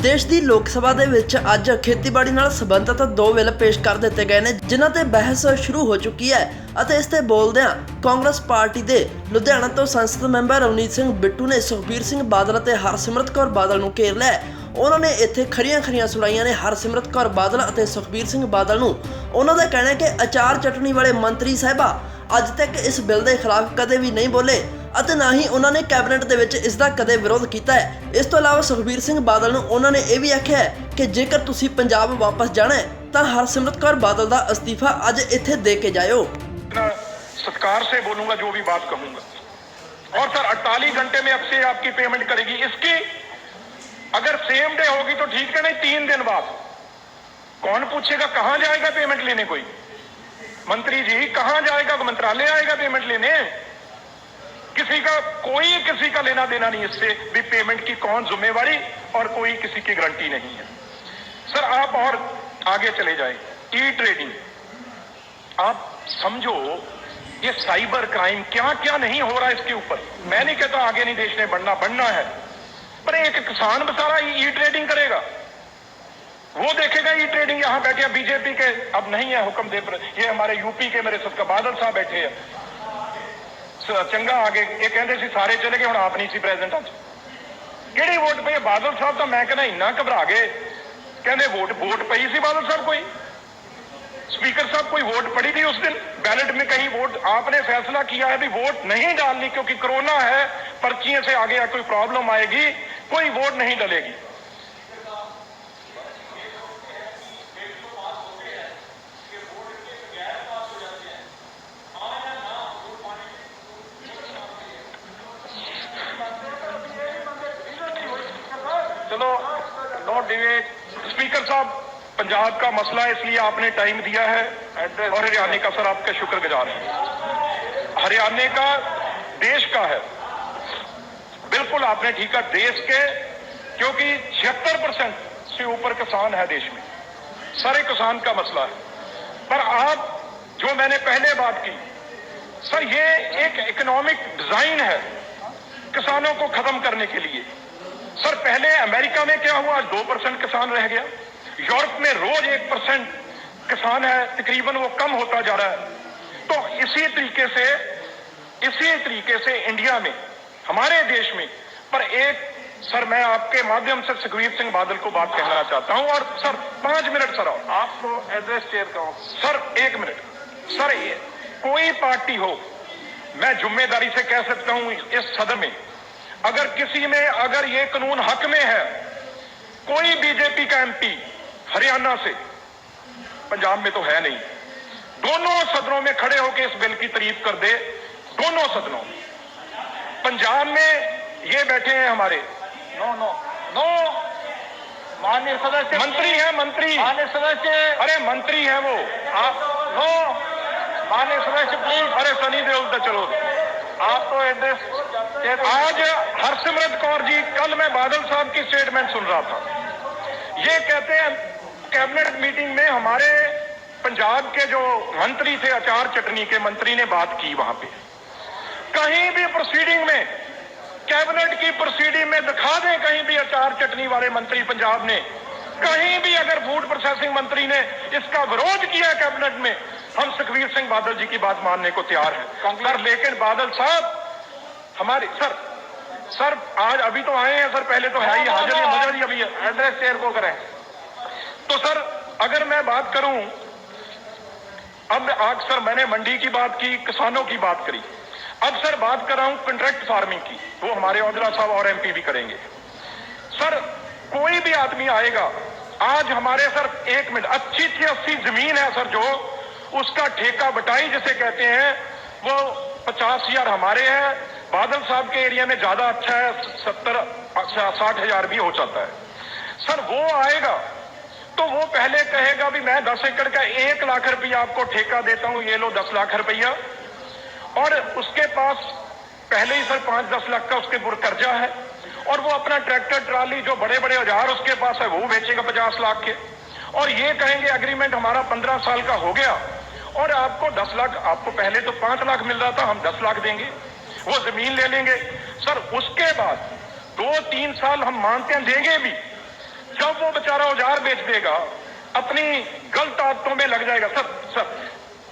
देश की लोक सभा दे विच अज खेतीबाड़ी नाल संबंधित दो बिल पेश कर दिते गए ने जिन्हां ते बहस शुरू हो चुकी है। ਅਤੇ ਇਸ ਤੇ बोलदिआं कांग्रेस पार्टी के लुधियाना तो संसद मैंबर रवनीत सिंह बिट्टू ने सुखबीर सिंह बादल ਅਤੇ हरसिमरत कौर बादल ਨੂੰ घेर लिਆ। उन्होंने इत्थे खड़ियां सुनाइयां ने हरसिमरत कौर बादल ਅਤੇ सुखबीर सिंह बादल ਨੂੰ। उन्हों का कहना है कि अचार चटनी वाले मंत्री साहिबा अज तक इस बिल के खिलाफ कदे भी नहीं बोले ਅਤੇ ना ही उन्होंने कैबिनेट ਦੇ ਵਿੱਚ ਇਸ ਦਾ ਕਦੇ ਵਿਰੋਧ ਕੀਤਾ ਹੈ। ਇਸ ਤੋਂ ਇਲਾਵਾ ਸੁਖਬੀਰ ਸਿੰਘ ਬਾਦਲ ਨੂੰ ਉਹਨਾਂ ਨੇ ਇਹ ਵੀ ਆਖਿਆ ਹੈ ਕਿ ਜੇਕਰ ਤੁਸੀਂ ਪੰਜਾਬ ਵਾਪਸ ਜਾਣਾ ਹੈ ਤਾਂ हरसिमरत कौर बादल का अस्तीफा ਅੱਜ ਇੱਥੇ ਦੇ ਕੇ ਜਾਇਓ। सत्कार से बोलूंगा जो भी बात कहूंगा। और सर 48 घंटे में अब से आपकी पेमेंट करेगी। इसकी अगर सेम डे होगी तो ठीक है, नहीं 3 दिन बाद कौन पूछेगा कहां जाएगा पेमेंट लेने? कोई मंत्री जी कहां जाएगा? मंत्रालय आएगा पेमेंट लेने? किसी का किसी का लेना देना नहीं इससे भी पेमेंट की कौन जिम्मेवारी, और कोई किसी की गारंटी नहीं है। सर आप और आगे चले जाए। ई ट्रेडिंग आप समझो, ये साइबर क्राइम क्या क्या नहीं हो रहा है इसके ऊपर। मैं नहीं कहता आगे नहीं देश ने बढ़ना है, पर एक किसान बेचारा ई ट्रेडिंग करेगा, वो देखेगा ई ट्रेडिंग। यहां बैठे बीजेपी के, अब नहीं है हुक्म दे पर, ये हमारे यूपी के मेरे सबका बादल साहब बैठे हैं चंगा आगे। ये कहते सी सारे चले गए, हुण आप नहीं सी प्रेजेंट। अज किहड़ी वोट पई? बादल साहब तो मैं कहना इन्ना घबरा गए, कहते वोट पई सी बादल साहब कोई? स्पीकर साहब कोई वोट पड़ी थी उस दिन? बैलेट में कहीं वोट आपने फैसला किया है भी वोट नहीं डालनी क्योंकि कोरोना है, पर्चियों से आगे कोई प्रॉब्लम आएगी, कोई वोट नहीं डलेगी। चलो नो डिबेट। स्पीकर साहब पंजाब का मसला है इसलिए आपने टाइम दिया है, और हरियाणा का सर आपका शुक्रगुजार है। हरियाणा का देश का है, बिल्कुल आपने ठीक है, देश के, क्योंकि 76% से ऊपर किसान है देश में, सारे किसान का मसला है। पर आप जो मैंने पहले बात की सर, ये एक इकोनॉमिक डिजाइन है किसानों को खत्म करने के लिए। सर पहले अमेरिका में क्या हुआ, 2% किसान रह गया। यूरोप में रोज 1% किसान है, तकरीबन वो कम होता जा रहा है। तो इसी तरीके से इंडिया में, हमारे देश में, पर एक सर मैं आपके माध्यम से सुखबीर सिंह बादल को बात कहना चाहता हूं। और सर 5 मिनट सर आपको एड्रेस शेयर करो। Sir 1 minute. सर ये कोई पार्टी हो, मैं जिम्मेदारी से कह सकता हूं इस सदन में, अगर किसी में अगर ये कानून हक में है, कोई बीजेपी का एमपी हरियाणा से, पंजाब में तो है नहीं, दोनों सदनों में खड़े होकर इस बिल की तारीफ कर दे। दोनों सदनों में। पंजाब में ये बैठे हैं हमारे नो माननीय सदस्य, मंत्री हैं, मंत्री माननीय सदस्य, अरे मंत्री हैं वो, आप नो माननीय सदस्य प्लीज, अरे सनी देओल तो चलो आप तो एड्रेस। आज हरसिमरत कौर जी, कल मैं बादल साहब की स्टेटमेंट सुन रहा था, ये कहते हैं कैबिनेट मीटिंग में हमारे पंजाब के जो मंत्री थे, अचार चटनी के मंत्री ने बात की, वहां पे कहीं भी प्रोसीडिंग में, कैबिनेट की प्रोसीडिंग में दिखा दें कहीं भी अचार चटनी वाले मंत्री पंजाब ने, कहीं भी अगर फूड प्रोसेसिंग मंत्री ने इसका विरोध किया कैबिनेट में, हम सुखबीर सिंह बादल जी की बात मानने को तैयार हैं। सर लेकिन बादल साहब हमारे सर आज अभी तो आए हैं सर, पहले तो है ही हाजिर है, मजा नहीं अभी एड्रेस शेयर को करें। तो सर अगर मैं बात करूं, अब आज सर मैंने मंडी की बात की, किसानों की बात करी, अब सर बात कर रहा हूं कॉन्ट्रैक्ट फार्मिंग की, वो हमारे औजला साहब और एमपी भी करेंगे। सर कोई भी आदमी आएगा, आज हमारे सर 1 मिनट, अच्छी जमीन है सर, जो उसका ठेका बटाई जिसे कहते हैं, वो 50,000 हमारे हैं, बादल साहब के एरिया में ज्यादा अच्छा है, 70-60 हजार भी हो जाता है। सर वो आएगा तो वो पहले कहेगा भी मैं 10 एकड़ का 1 लाख रुपया आपको ठेका देता हूं, ये लो 10 लाख रुपया, और उसके पास पहले ही सर 5-10 लाख का उसके ऊपर कर्जा है, और वो अपना ट्रैक्टर ट्राली जो बड़े बड़े औजार उसके पास है वो बेचेगा 50 लाख के, और ये कहेंगे एग्रीमेंट हमारा 15 साल का हो गया और आपको 10 लाख, आपको पहले तो 5 लाख मिल रहा था, हम 10 लाख देंगे, वो जमीन ले लेंगे। सर उसके बाद 2-3 साल हम मानते हैं देंगे भी, जब वो बेचारा औजार बेच देगा, अपनी गलत आदतों में लग जाएगा, सर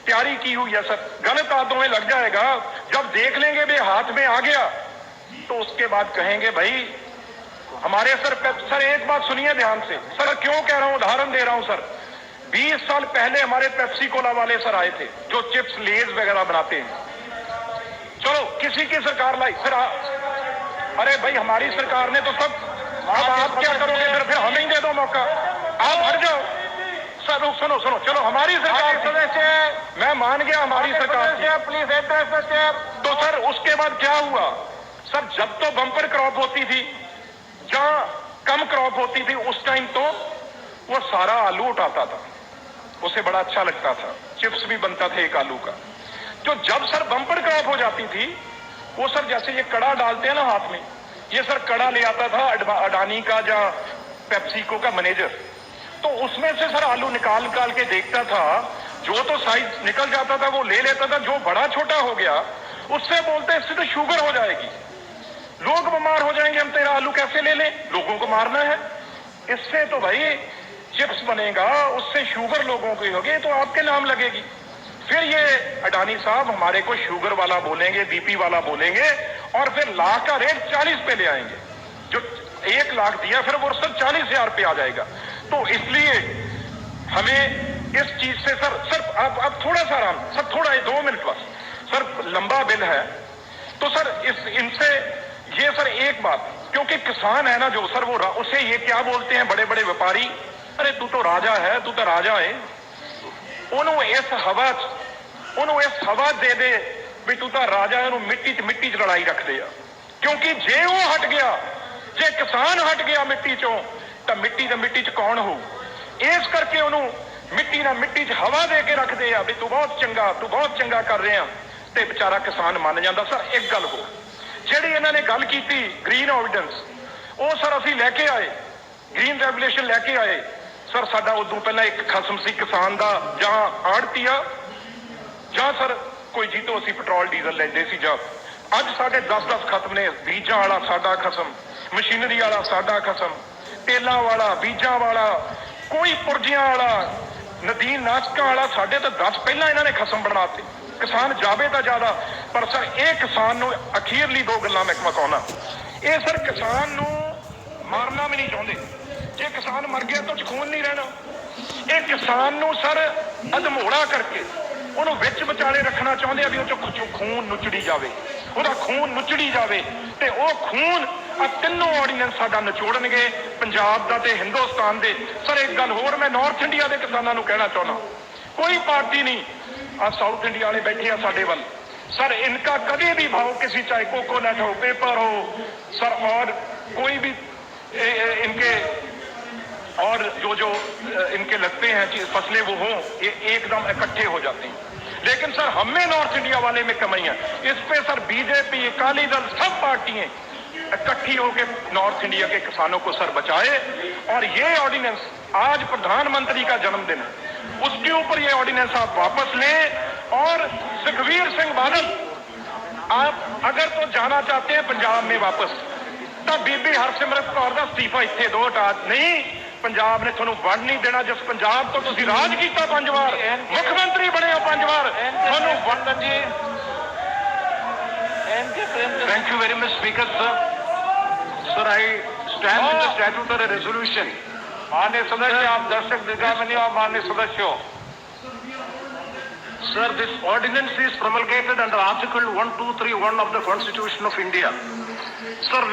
तैयारी की हुई है सर, गलत आदतों में लग जाएगा, जब देख लेंगे भी हाथ में आ गया तो उसके बाद कहेंगे भाई हमारे सर एक बात सुनिए ध्यान से सर, क्यों कह रहा हूं, उदाहरण दे रहा हूं सर। 20 साल पहले हमारे पेप्सी कोला वाले सर आए थे जो चिप्स लेज वगैरह बनाते हैं, चलो किसी की सरकार लाई, फिर अरे भाई हमारी सरकार ने तो सब, अब आप क्या करोगे, फिर हमें ही दे दो मौका, आप हट जाओ सर। सुनो चलो हमारी सरकार सदस्य, मैं मान गया हमारी सरकार, प्लीज तो सर उसके बाद क्या हुआ सर, जब तो बम्पर क्रॉप होती थी, जहां कम क्रॉप होती थी उस टाइम तो वो सारा आलू उठाता था, उसे बड़ा अच्छा लगता था, चिप्स भी बनता था एक आलू का। तो जब सर बम्पर क्रॉप हो जाती थी, वो सर जैसे ये कड़ा डालते हैं ना हाथ में, ये सर कड़ा ले आता था अडानी का या पेप्सिको का मैनेजर, तो उसमें से सर आलू निकाल के देखता था, जो तो साइज निकल जाता था वो ले लेता था, जो बड़ा छोटा हो गया उससे बोलते इससे तो शुगर हो जाएगी, लोग बीमार हो जाएंगे, हम तेरा आलू कैसे ले लें, लोगों को मारना है, इससे तो भाई चिप्स बनेगा, उससे शुगर लोगों की होगी तो आपके नाम लगेगी। फिर ये अडानी साहब हमारे को शुगर वाला बोलेंगे, बीपी वाला बोलेंगे, और फिर लाख का रेट 40 पे ले आएंगे, जो 1 लाख दिया फिर वो सर 40,000 पे आ जाएगा। तो इसलिए हमें इस चीज से सर अब थोड़ा सा आराम सर, थोड़ा 2 मिनट बस सर, लंबा बिल है तो सर इनसे ये सर एक बात, क्योंकि किसान है ना जो सर, वो उसे ये क्या बोलते हैं बड़े बड़े व्यापारी, अरे तू तो राजा है, तू तो राजा है, उन्होंने इस हवा दे दे भी तू तो राजा है, मिट्टी च लड़ाई रख दे, क्योंकि जे वो हट गया, जे किसान हट गया मिट्टी चों, तो मिट्टी च कौन हो, इस करके उन्होंने मिट्टी च हवा दे के रख दे भी तू बहुत चंगा कर रहे हैं, ते बेचारा किसान मान जाता। सर एक गल हो ਜਿਹੜੀ ਇਹਨਾਂ ਨੇ ਗੱਲ ਕੀਤੀ ग्रीन ऑर्डिनेंस, ਉਹ सर ਅਸੀਂ ਲੈ ਕੇ ਆਏ, ग्रीन रेगुलेशन लेके आए सर, साडा उदों पहला एक खसम सी किसान दा, ਜਾਂ ਆੜਤੀਆ ਜਾਂ सर कोई जी तो ਅਸੀਂ पेट्रोल डीजल ਲੈਂਦੇ ਸੀ, ਜਾਂ ਅੱਜ ਸਾਡੇ 10 खत्म ने, बीजां वाला साडा खसम, मशीनरी वाला साडा खसम, तेलां वाला, बीजां वाला, कोई पुरजियां वाला, नदीन नाशकां वाला, साडे तो 10 पहला इन्हां ने खसम बनाते, किसान जावे तो ज्यादा। पर सर ये किसान नूं अखीरली 2 गल्लां मैं कहना, ये सर किसान नूं मारना भी नहीं चाहते, जे किसान मर गया तो खून नहीं रहना, ये किसान नूं सर अधमोड़ा करके उन्होंने विच विचाले रखना चाहते हैं भी वो खून नुचड़ी जाए, ਉਹਦਾ खून नुचड़ी जाए, तो वह खून आ तीनों ऑर्ਡੀਨੈਂਸ साडा निचोड़नगे पंजाब का ते हिंदुस्तान के। सर एक गल होर मैं नॉर्थ इंडिया के किसानों को कहना चाहना, कोई पार्टी नहीं, आ साउथ इंडिया वाले बैठे आ साडे वल, सर इनका कभी भी भाव किसी, चाहे कोकोनट हो, पेपर हो सर, और कोई भी इनके और जो इनके लगते हैं कि फसलें वो हों, ये एकदम इकट्ठे हो जाते हैं। लेकिन सर हमें नॉर्थ इंडिया वाले में कमी है, इस पे सर बीजेपी, अकाली दल, सब पार्टियां इकट्ठी होकर नॉर्थ इंडिया के किसानों को सर बचाए। और ये ऑर्डिनेंस आज प्रधानमंत्री का जन्मदिन है, उसके ऊपर ये ऑर्डिनेंस आप वापस लें। और सुखबीर सिंह बादल, आप अगर तो जाना चाहते हैं पंजाब में वापस, तो बीबी हरसिमरत कौर का इस्तीफा इत्थे दो, नहीं पंजाब ने थोनू वंड नहीं देना। जिस पंजाब तो तुसी राज कीता 5 बार, मुख्यमंत्री बने हो 5 बार, थोनू वंड जी। Thank you very much, Speaker, sir. Sir, I stand with the statutory resolution. माननीय सदस्य, आप दर्शक निगाह में नहीं, आप माननीय सदस्य हो। Sir, this ordinance is promulgated under Article 1231 of the Constitution of India. Sir, we